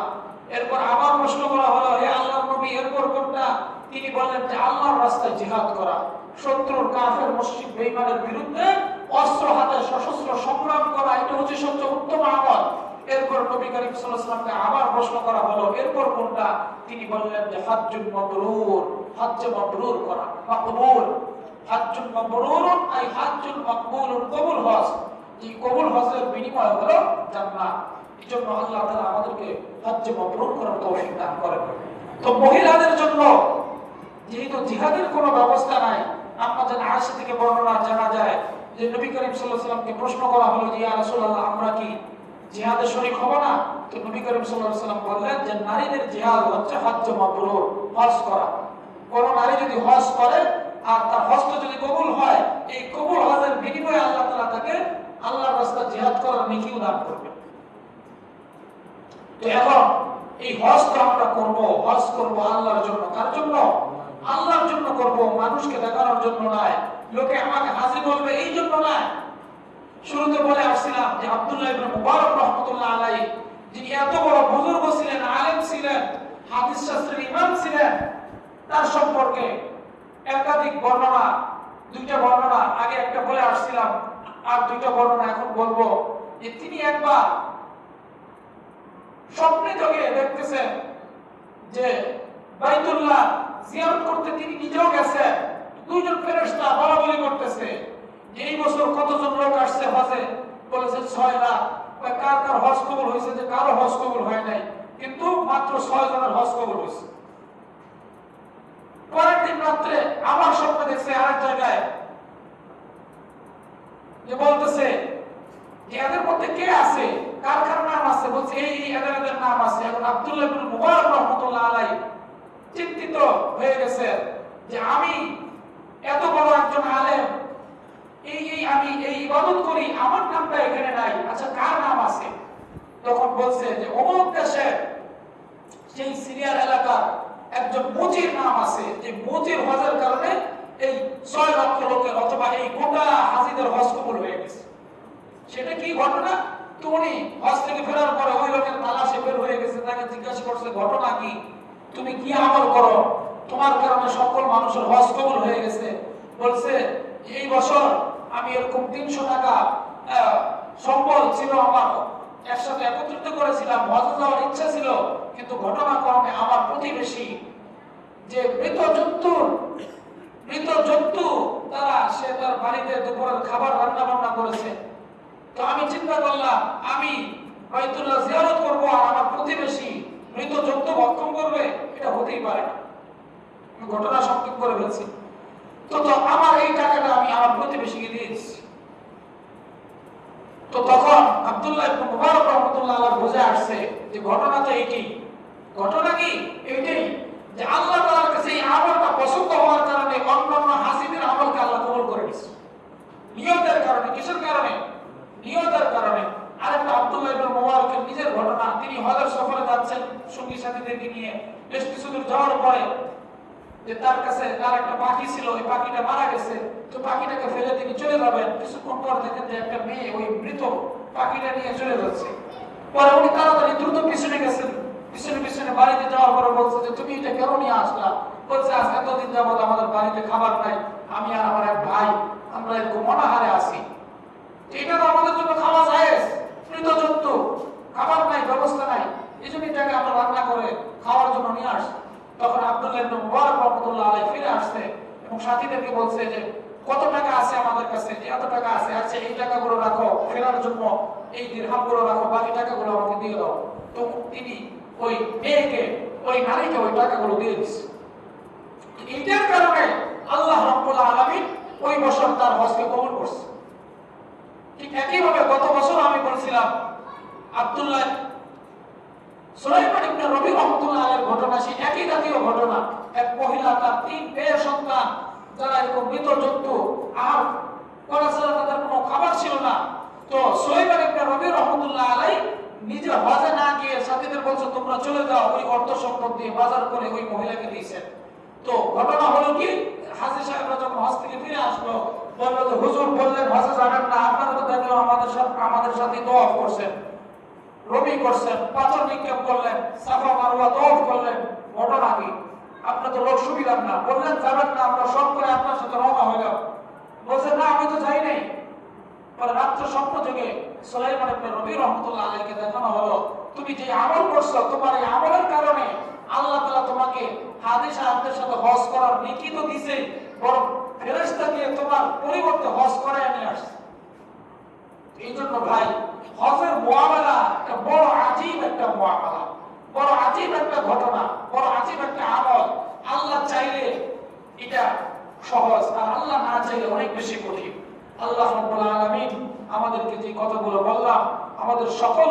এরপর আবার প্রশ্ন করা হলো, হে আল্লাহর নবী এরপর কোনটা? তিনি বললেন যে আল্লাহর রাস্তায় জিহাদ করা, শত্রুর কাফের মুশরিক বেঈমানের বিরুদ্ধে অস্ত্র হাতে সশস্ত্র সংগ্রাম করা, এটা হচ্ছে সবচেয়ে উত্তম আমল। এরপর নবী করিম সাল্লাল্লাহু আলাইহি ওয়াসাল্লামকে আবার প্রশ্ন করা হলো এরপর কোনটা? তিনি বললেন যে হজ্জুল মাবরুর, হজ্জে মাবরুর করা, মাকবুল। হজ্জুল মাবরুর আই হজ্জুল মাকবুলুন, কবুল হজ। এই কবুল হজের বিনিময় হলো জান্নাত। এজন্য আল্লাহ তাআলা আমাদেরকে হজ্জে মাবরুর করার তৌফিক দান করেন। তো মহিলাদের জন্য যেহেতু জিহাদের কোনো ব্যবস্থা নাই, আমাদের আয়েশা থেকে বর্ণনা জানা যায় যে নবী করিম সাল্লাল্লাহু আলাইহি ওয়াসাল্লামকে প্রশ্ন করা হলো যে ইয়া রাসূলুল্লাহ আমরা কি জিহাদে শরীক হব না? তো নবী করিম সাল্লাল্লাহু আলাইহি ওয়াসাল্লাম বললেন যে নারীদের জিহাদ হচ্ছে হজ্জে মাবরুর, হজ করা। কোন নারী যদি হজ করে আর তার হজটা যদি কবুল হয়, এই কবুল হজের বিনিময়ে আল্লাহ তাআলা তাকে আল্লাহর রাস্তায় জিহাদ করার নেকিও দান করবেন। তো এখন এই হজটা আমরা করব, হজ করব আল্লাহর জন্য। কার জন্য? আল্লাহর জন্য করব, মানুষকে দেখানোর জন্য নয়, লোকে আমাকে হাজী বলবে এই জন্য নয়। শুরুতে বলে আসছিলাম যে আব্দুল্লাহ ইবনে মুবারক রাহমাতুল্লাহ আলাইহি, যিনি এত বড় বুজুর্গ ছিলেন, আলেম ছিলেন, হাদিস শাস্ত্রের ইমাম ছিলেন, তার সম্পর্কে একাধিক বর্ণনা, দুইটা বর্ণনা আগে একটা বলে আসছিলাম, আর দুইটা বর্ণনা এখন বলবো। যে তিনি একবার স্বপ্নে যোগে দেখতেছেন যে বাইতুল্লাহ জিয়ারত করতে তিনি নিজেও গেছেন, দুইজন ফেরেশতা বলাবলি করতেছে যে এই বছর কতজন লোক আসছে হজে? বলেছে 6 লাখ। কার কার হজ কবুল হয়েছে? যে কারো হজ কবুল হয় নাই, কিন্তু মাত্র 6 জনের হজ কবুল হয়েছে। পরের দিন রাত্রে আবার স্বপ্ন দেখছে আরেক জায়গায়, যে বলতেছে যে এদের মধ্যে কে আছে, কার কার নাম আছে? বলছে এই এদের নাম আছে। এখন আব্দুল্লাহ ইবনে মুবারক রাহমাতুল্লাহ আলাইহি চিন্তিত হয়ে গেছে যে আমি এত বড় একজন আলেম, আমি এই ইবাদত করি, আমার নামটা এখানে নাই, আচ্ছা কার নাম আছে? তখন বলছে যে অমুক দেশে সেই সিরিয়ার এলাকার একজন মুজির নাম আছে, যে মুজির হজের কারণে এই 6 লক্ষ লোকের অথবা এই গোটা হাজীদের হজ কবুল হয়ে গেছে। সেটা কি ঘটনা? তো উনি হজ থেকে ফেরার পরে ওই লোকের তালাশে বের হয়ে গেছে, তাকে জিজ্ঞাসা করছে ঘটনা কি, তুমি কি আমল করো, তোমার কারণে সকল মানুষের হজ কবুল হয়ে গেছে? বলছে এই বছর আমি এরকম 300 টাকা সম্বল ছিল আমার, একসাথে একত্রিত করেছিলাম, হজে যাওয়ার ইচ্ছা ছিল, কিন্তু ঘটনাক্রমে আমার প্রতিবেশী যে মৃত জন্তু তারা সে তার বাড়িতে দুপুরের খাবার রান্না বান্না করেছে। তো আমি চিন্তা করলাম আমি বাইতুল্লাহ জিয়ারত করব, আর আমার প্রতিবেশী মৃত জন্তু ভক্ষণ করবে, এটা হতেই পারে না। ঘটনা সংক্ষেপ করে ফেলছি। তো আমার এই টাকাটা আমি আমার প্রতিবেশীকে দিয়ে দিচ্ছি। তো তখন আব্দুল্লাহ ইবনে মুবারক রাহমাতুল্লাহ আলাইহি বুঝে আসছে যে ঘটনা তো এইটাই। ঘটনা কি এইটাই যে আল্লাহ তাআলার কাছে এই আমলটা পছন্দ হওয়ার কারণে অন্যান্য হাসিদের আমলকে আল্লাহ কবুল করে নিয়েছে। নিয়তের কারণে। কিসের কারণে? নিয়তের কারণে। আরেকটা আব্দুল্লাহ ইবনে মুবারকের নিজের ঘটনা। তিনি হজের সফরে যাচ্ছেন সঙ্গী সাথীদেরকে নিয়ে। বেশ কিছু দূর যাওয়ার পরে যে তার কাছে তার একটা পাখি ছিল, ওই পাখিটা মারা গেছে। তো পাখিটাকে ফেলে তিনি চলে যাবেন। কিছুক্ষণ পর দেখেন যে একটা মেয়ে ওই মৃত পাখিটা নিয়ে চলে যাচ্ছে। পরে উনি তাড়াতাড়ি দ্রুত পিছনে গেছেন। পিছনে পিছনে বাড়িতে যাওয়ার পরে বলছে যে তুমি এটা কেন নিয়ে আসলা? বলছে আজ এতদিন যাবত আমাদের বাড়িতে খাবার নাই, আমি আর আমার এক ভাই আমরা এরকম অনাহারে আছি। এটা তো আমাদের জন্য খাওয়া যায়, মৃত জন্তু, খাবার নাই, ব্যবস্থা নাই, এই জন্য এটাকে আমরা রান্না করে খাওয়ার জন্য নিয়ে আসছি। তখন আব্দুল্লাহ ইবনে মুবারক রাহমাতুল্লাহ আলাইহি ফিরে আসছে এবং সাথীদেরকে বলছে যে কত টাকা আছে আমাদের কাছে? যে এত টাকা আছে। আচ্ছা এই টাকাগুলো রাখো, ফেরার জন্য এই দিরহামগুলো রাখো, বাকি টাকাগুলো আমাকে দিয়ে দাও। তো তিনি ওই মেয়েকে, ওই নারীকে ওই টাকাগুলো দিয়ে দিচ্ছে। এটার কারণে আল্লাহ রাব্বুল আলামিন ওই বছর তার হজকে কবুল করছে। ঠিক একইভাবে গত বছর আমি বলছিলাম আব্দুল্লাহ সুলাইমান ইবনে রবি রাহমাতুল্লাহ আলাইহির ঘটনা, সেই একই জাতীয় ঘটনা। এক মহিলা তার 3 মেয়ের সন্তান, যারা এরকম মৃত জন্তু আহার করা ছাড়া তাদের কোনো খাবার ছিল না। তো সুলাইমান ইবনে রবি রাহমাতুল্লাহ আলাইহি নিজে হজে না গিয়ে সাথীদের বলছে তোমরা চলে যাও, ওই অর্থ সম্পদ দিয়ে বাজার করে ওই মহিলাকে দিয়েছেন। তো ঘটনা হলো কি, হাজী সাহেবরা যখন হজ থেকে ফিরে আসলো বললো যে হুজুর বললেন হজে যাবেন না, আপনারা তো দেখলাম আমাদের সাথে তওয়াফ করছেন, রবি করছেন, পাথর নিক্ষেপ করলেন, সাফা মারওয়া তওয়াফ করলেন, ঘটনা কি? আপনি তো লোক সুবিধার না, বললেন যাবেন না, আমরা সব করে আপনার সাথে রওনা হইলাম। বলছে না আমি তো যাই নাই। পরে রাত্র স্বপ্ন যোগে সুলাইমান ইবনে রবি রাহমাতুল্লাহ আলাইহিকে দেখানো হলো তুমি যে আমল করছো, তোমার এই আমলের কারণে আল্লাহ তাআলা তোমাকে হাজী সাহেবদের সাথে হজ করার নেকি তো দিয়েছে, বরং ফেরেশতা দিয়ে তোমার পরিবর্তে হজ করায় নিয়ে আসছে। এই জন্য ভাই হজের মুআমালা একটা বড় আজীব একটা মুআমালা, বড় আজীব একটা ঘটনা, বড় আজীব একটা আমল। আল্লাহ চাইলে এটা সহজ, আর আল্লাহ না চাইলে অনেক বেশি কঠিন। আল্লাহ রাব্বুল আলামিন আমাদেরকে যে কথাগুলো বললাম আমাদের সকল